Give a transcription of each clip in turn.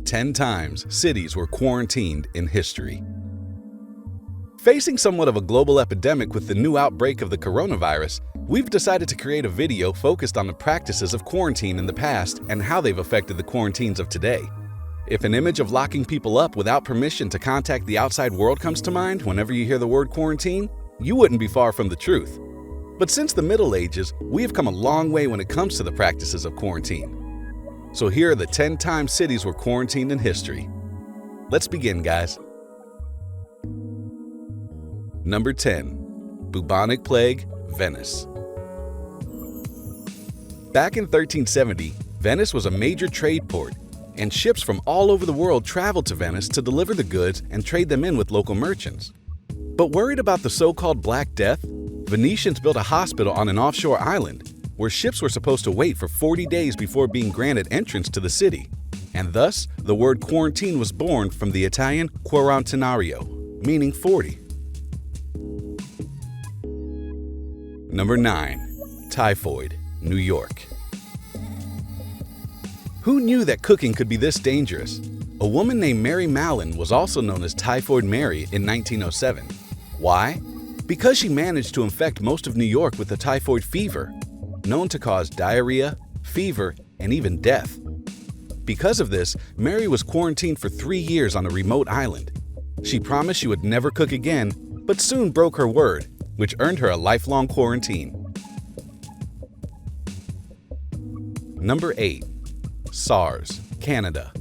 10 times cities were quarantined in history. Facing somewhat of a global epidemic with the new outbreak of the coronavirus, we've decided to create a video focused on the practices of quarantine in the past and how they've affected the quarantines of today. If an image of locking people up without permission to contact the outside world comes to mind whenever you hear the word quarantine, you wouldn't be far from the truth. But since the Middle Ages, we have come a long way when it comes to the practices of quarantine. So here are the 10 times cities were quarantined in history. Let's begin, guys. Number 10. Bubonic Plague, Venice. Back in 1370, Venice was a major trade port, and ships from all over the world traveled to Venice to deliver the goods and trade them in with local merchants. But worried about the so-called Black Death, Venetians built a hospital on an offshore island where ships were supposed to wait for 40 days before being granted entrance to the city. And thus, the word quarantine was born from the Italian quarantinario, meaning 40. Number 9. Typhoid, New York. Who knew that cooking could be this dangerous? A woman named Mary Mallon was also known as Typhoid Mary in 1907. Why? Because she managed to infect most of New York with the typhoid fever, known to cause diarrhea, fever, and even death. Because of this, Mary was quarantined for 3 years on a remote island. She promised she would never cook again, but soon broke her word, which earned her a lifelong quarantine. Number 8. Sars Canada.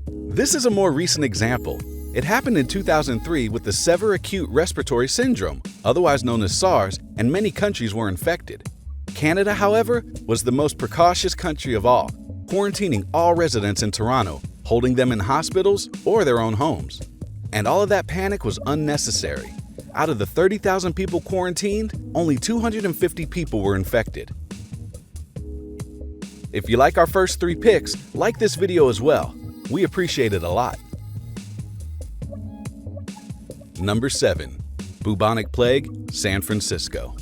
This is a more recent example. It happened in 2003 with the Severe Acute Respiratory Syndrome, otherwise known as SARS, and many countries were infected. Canada, however, was the most precautious country of all, quarantining all residents in Toronto, holding them in hospitals or their own homes. And all of that panic was unnecessary. Out of the 30,000 people quarantined, only 250 people were infected. If you like our first 3 picks, like this video as well. We appreciate it a lot. Number 7. Bubonic Plague, San Francisco.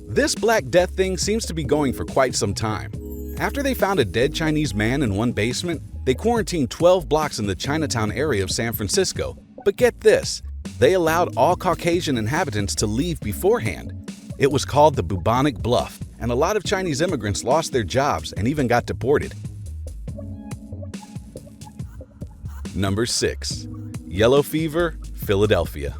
This Black Death thing seems to be going for quite some time. After they found a dead Chinese man in one basement, they quarantined 12 blocks in the Chinatown area of San Francisco. But get this, they allowed all Caucasian inhabitants to leave beforehand. It was called the Bubonic Bluff, and a lot of Chinese immigrants lost their jobs and even got deported. Number 6. Yellow Fever, Philadelphia.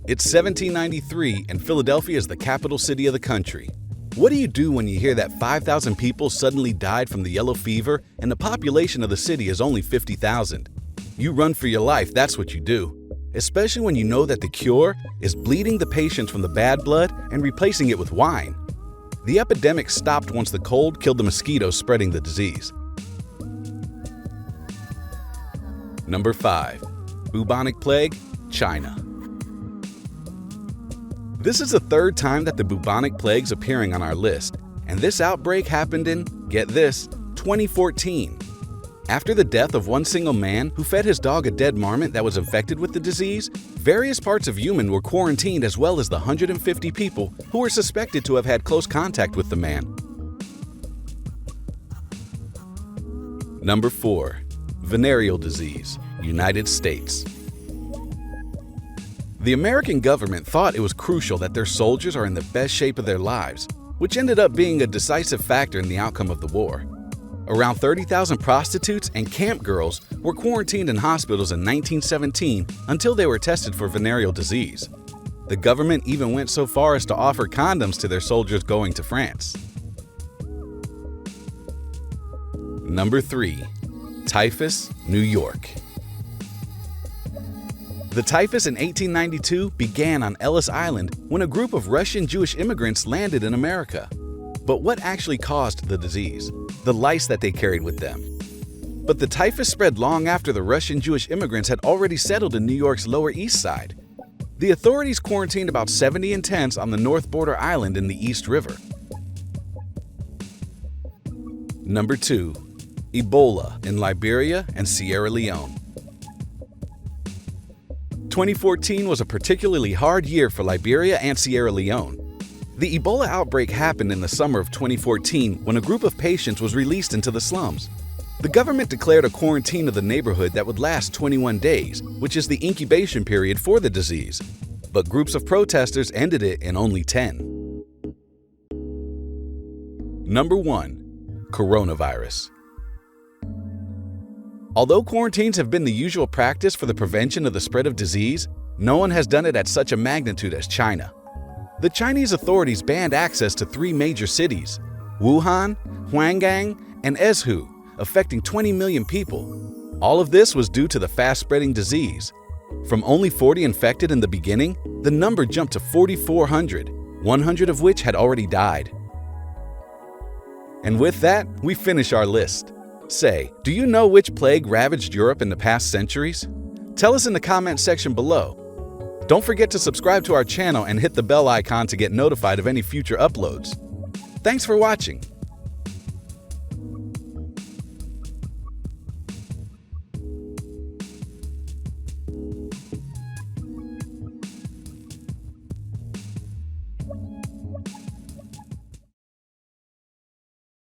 It's 1793 and Philadelphia is the capital city of the country. What do you do when you hear that 5,000 people suddenly died from the yellow fever and the population of the city is only 50,000? You run for your life, that's what you do. Especially when you know that the cure is bleeding the patients from the bad blood and replacing it with wine. The epidemic stopped once the cold killed the mosquitoes spreading the disease. Number 5. Bubonic Plague, China. This is the 3rd time that the bubonic plague's appearing on our list, and this outbreak happened in, get this, 2014. After the death of one single man who fed his dog a dead marmot that was infected with the disease, various parts of Yumen were quarantined as well as the 150 people who were suspected to have had close contact with the man. Number 4. Venereal disease, United States. The American government thought it was crucial that their soldiers are in the best shape of their lives, which ended up being a decisive factor in the outcome of the war. Around 30,000 prostitutes and camp girls were quarantined in hospitals in 1917 until they were tested for venereal disease. The government even went so far as to offer condoms to their soldiers going to France. Number 3. Typhus New York. The typhus in 1892 began on Ellis Island when a group of Russian Jewish immigrants landed in America. But what actually caused the disease? The lice that they carried with them. But the typhus spread long after the Russian Jewish immigrants had already settled in New York's Lower East Side. The authorities quarantined about 70 intents on the North Border Island in the East River. Number 2. Ebola in Liberia and Sierra Leone. 2014 was a particularly hard year for Liberia and Sierra Leone. The Ebola outbreak happened in the summer of 2014 when a group of patients was released into the slums. The government declared a quarantine of the neighborhood that would last 21 days, which is the incubation period for the disease. But groups of protesters ended it in only 10. Number 1. Coronavirus. Although quarantines have been the usual practice for the prevention of the spread of disease, no one has done it at such a magnitude as China. The Chinese authorities banned access to 3 major cities, Wuhan, Huanggang, and Ezhou, affecting 20 million people. All of this was due to the fast-spreading disease. From only 40 infected in the beginning, the number jumped to 4,400, 100 of which had already died. And with that, we finish our list. Say, do you know which plague ravaged Europe in the past centuries? Tell us in the comment section below. Don't forget to subscribe to our channel and hit the bell icon to get notified of any future uploads. Thanks for watching.